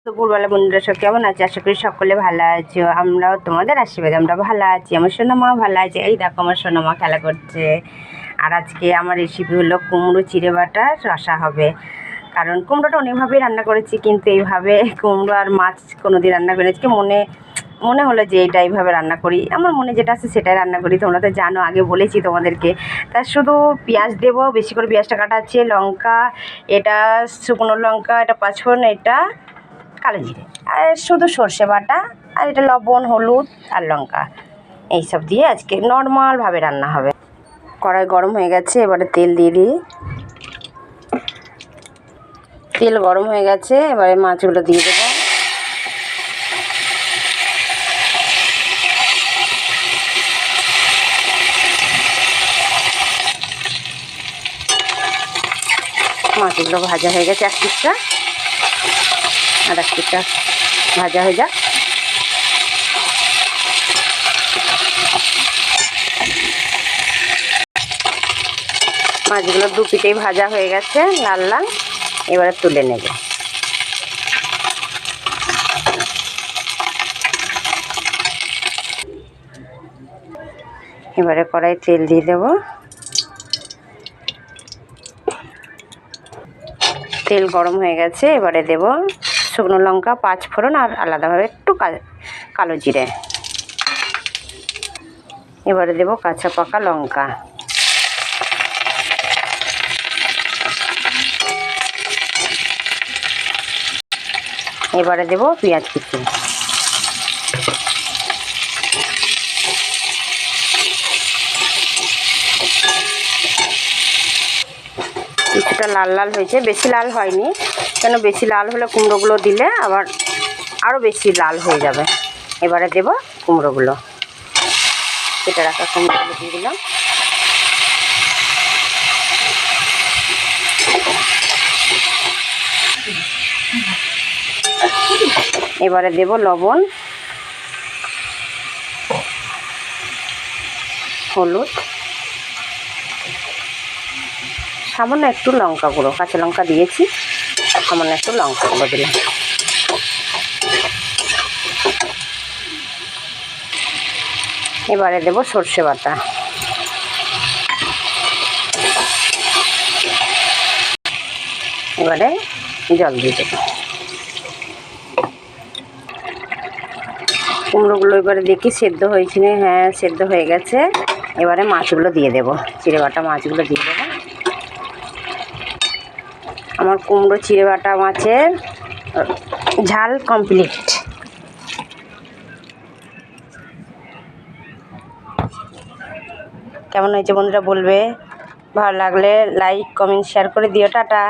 দুপুরবেলা বন্ধুরা সব কেমন আছে? আশা করি সকলে ভালো আছো। আমরাও তোমাদের আশীর্বাদে আমরা ভালো আছি। আমার সোনামা ভালো আছে। এই দেখো আমার সোনামা খেলা করছে। আর আজকে আমার রেসিপি হলো কুমড়ো চিড়ে বাটা রসা হবে। কারণ কুমড়োটা অনেকভাবেই রান্না করেছি, কিন্তু এইভাবে কুমড়ো আর মাছ কোনোদিন রান্না করেছি মনে হলো যে এইভাবে রান্না করি। আমার মনে যেটা আছে সেটাই রান্না করি। তোমরা তো জানো, আগে বলেছি তোমাদেরকে। তা শুধু পেঁয়াজ দেবো, বেশি করে পেঁয়াজটা কাটা আছে, লঙ্কা, এটা শুকনো লঙ্কা, এটা পাঁচফোড়ন, এটা কালো জিরে, আর শুধু সর্ষে বাটা, আর এটা লবণ, হলুদ আর লঙ্কা, এইসব দিয়ে আজকে নর্মালভাবে রান্না হবে। কড়াই গরম হয়ে গেছে, এবারে তেল দিয়ে দিই। তেল গরম হয়ে গেছে, এবারে মাছগুলো দিয়ে দেবো। মাছগুলো ভাজা হয়ে গেছে, এক পিসটা আর এক পিসটা ভাজা হয়ে যাক। মাছগুলো দু পিঠেই ভাজা হয়ে গেছে লাল লাল, এবারে তুলে নেব। এবারে কড়াই তেল দিয়ে দেব। তেল গরম হয়ে গেছে, এবারে দেব শুকনো লঙ্কা, পাঁচফোড়ন আর আলাদাভাবে একটু কালো জিরে। এবারে দেব কাঁচা পাকা লঙ্কা। এবারে দেব পেঁয়াজ কুচি। কিছুটা লাল লাল হয়েছে, বেশি লাল হয়নি, কেন বেশি লাল হলে কুমড়োগুলো দিলে আবার আরও বেশি লাল হয়ে যাবে। এবারে দেব কুমড়োগুলো, কেটে রাখা কুমড়োগুলো দিয়ে দিলাম। এবারে দেব লবণ, হলুদ, সামান্য একটু লঙ্কা গুঁড়ো, কাঁচা লঙ্কা দিয়েছি, সামান্য একটু লঙ্কা গুঁড়ো দিলাম। এবারে দেব সর্ষে বাটা। এবারে জল দিয়ে দেব। কুমড়োগুলো এবারে দেখি সেদ্ধ হয়েছে না। হ্যাঁ, সেদ্ধ হয়ে গেছে। এবারে মাছগুলো দিয়ে দেব, চিড়ে বাটা মাছগুলো দিয়ে দেবো। আমার কুমড়ো চিড়ে বাটা মাছের ঝাল কমপ্লিট। কেমন হয়েছে বন্ধুরা বলবে, ভালো লাগলে লাইক কমেন্ট শেয়ার করে দিও। টাটা।